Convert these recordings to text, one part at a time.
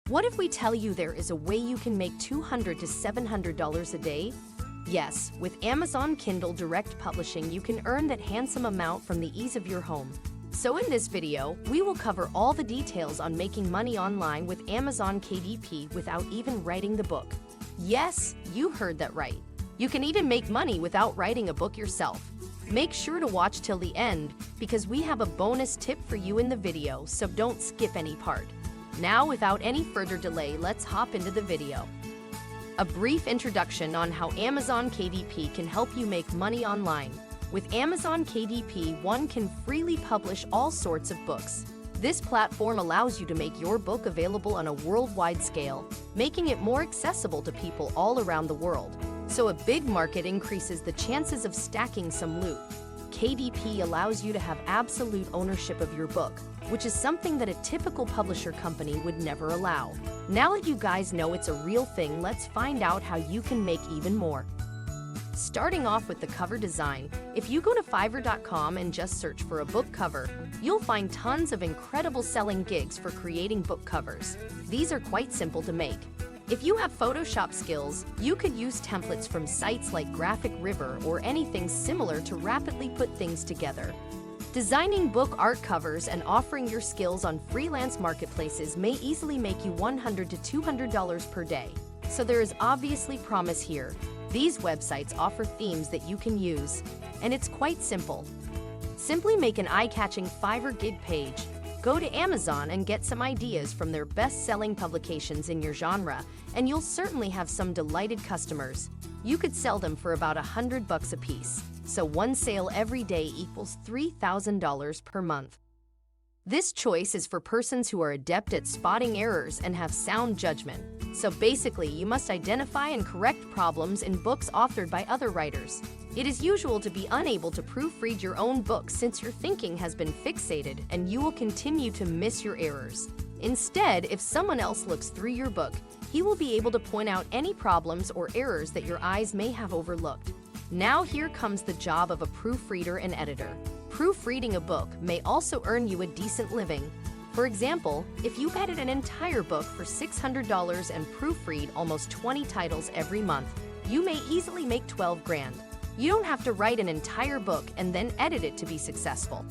What if we tell you there is a way you can make $200 to $700 a day? Yes, with Amazon Kindle Direct Publishing, you can earn that handsome amount from the ease of your home. So in this video, we will cover all the details on making money online with Amazon KDP without even writing the book. Yes, you heard that right. You can even make money without writing a book yourself. Make sure to watch till the end because we have a bonus tip for you in the video, so don't skip any part. Now, without any further delay, let's hop into the video. A brief introduction on how Amazon KDP can help you make money online. With Amazon KDP, one can freely publish all sorts of books. This platform allows you to make your book available on a worldwide scale, making it more accessible to people all around the world. So a big market increases the chances of stacking some loot. KDP allows you to have absolute ownership of your book, which is something that a typical publisher company would never allow. Now that you guys know it's a real thing, let's find out how you can make even more. Starting off with the cover design, if you go to Fiverr.com and just search for a book cover, you'll find tons of incredible selling gigs for creating book covers. These are quite simple to make. If you have Photoshop skills, you could use templates from sites like Graphic River or anything similar to rapidly put things together. Designing book art covers and offering your skills on freelance marketplaces may easily make you $100 to $200 per day. So there is obviously promise here. These websites offer themes that you can use, and it's quite simple. Simply make an eye-catching Fiverr gig page. Go to Amazon and get some ideas from their best-selling publications in your genre, and you'll certainly have some delighted customers. You could sell them for about $100 a piece, so one sale every day equals $3,000 per month. This choice is for persons who are adept at spotting errors and have sound judgment. So basically, you must identify and correct problems in books authored by other writers. It is usual to be unable to proofread your own book since your thinking has been fixated and you will continue to miss your errors. Instead, if someone else looks through your book, he will be able to point out any problems or errors that your eyes may have overlooked. Now here comes the job of a proofreader and editor. Proofreading a book may also earn you a decent living. For example, if you edit an entire book for $600 and proofread almost 20 titles every month, you may easily make 12 grand. You don't have to write an entire book and then edit it to be successful.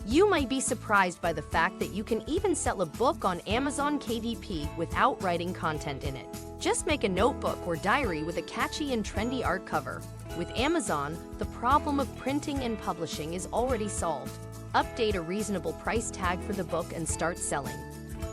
You might be surprised by the fact that you can even sell a book on Amazon KDP without writing content in it. Just make a notebook or diary with a catchy and trendy art cover. With Amazon, the problem of printing and publishing is already solved. Update a reasonable price tag for the book and start selling.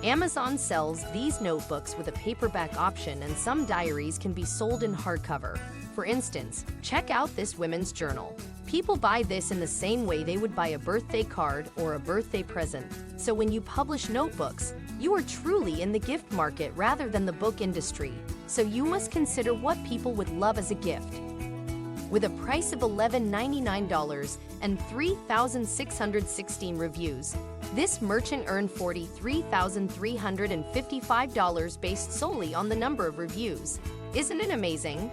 Amazon sells these notebooks with a paperback option, and some diaries can be sold in hardcover. For instance, check out this women's journal. People buy this in the same way they would buy a birthday card or a birthday present. So when you publish notebooks, you are truly in the gift market rather than the book industry. So you must consider what people would love as a gift. With a price of $11.99 and 3,616 reviews, this merchant earned $43,355 based solely on the number of reviews. Isn't it amazing?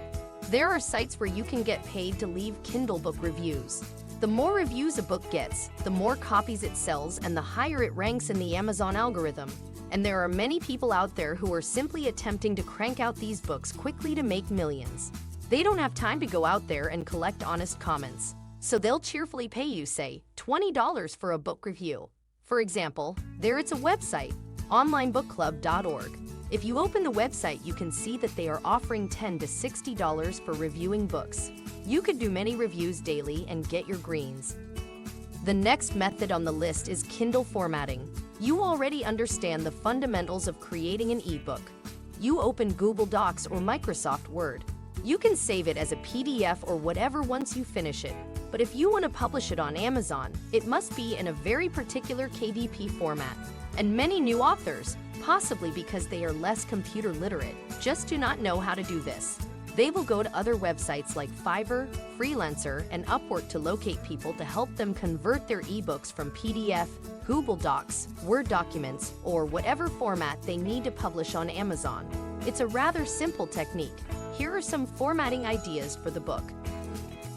There are sites where you can get paid to leave Kindle book reviews. The more reviews a book gets, the more copies it sells and the higher it ranks in the Amazon algorithm. And there are many people out there who are simply attempting to crank out these books quickly to make millions. They don't have time to go out there and collect honest comments, so they'll cheerfully pay you, say, $20 for a book review. For example, there it's a website, onlinebookclub.org. If you open the website, you can see that they are offering $10 to $60 for reviewing books. You could do many reviews daily and get your greens. The next method on the list is Kindle Formatting. You already understand the fundamentals of creating an ebook. You open Google Docs or Microsoft Word. You can save it as a PDF or whatever once you finish it. But if you want to publish it on Amazon, it must be in a very particular KDP format. And many new authors, possibly because they are less computer literate, just do not know how to do this. They will go to other websites like Fiverr, Freelancer, and Upwork to locate people to help them convert their ebooks from PDF, Google Docs, Word documents, or whatever format they need to publish on Amazon. It's a rather simple technique. Here are some formatting ideas for the book.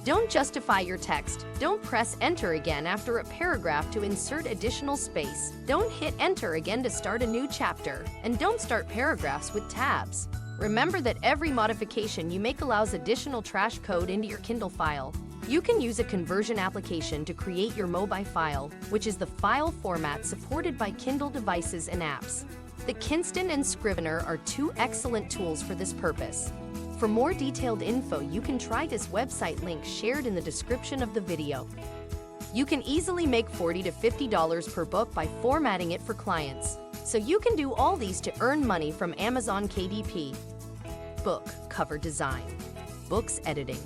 Don't justify your text. Don't press enter again after a paragraph to insert additional space. Don't hit enter again to start a new chapter. And don't start paragraphs with tabs. Remember that every modification you make allows additional trash code into your Kindle file. You can use a conversion application to create your MOBI file, which is the file format supported by Kindle devices and apps. The Kinston and Scrivener are two excellent tools for this purpose. For more detailed info, you can try this website link shared in the description of the video. You can easily make $40 to $50 per book by formatting it for clients. So you can do all these to earn money from Amazon KDP. Book cover design, books editing,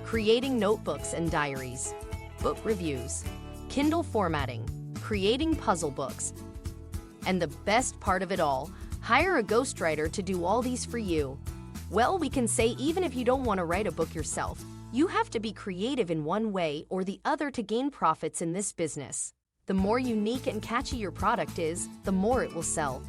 creating notebooks and diaries, book reviews, Kindle formatting, creating puzzle books. And the best part of it all, hire a ghostwriter to do all these for you. Well, we can say even if you don't want to write a book yourself, you have to be creative in one way or the other to gain profits in this business. The more unique and catchy your product is, the more it will sell.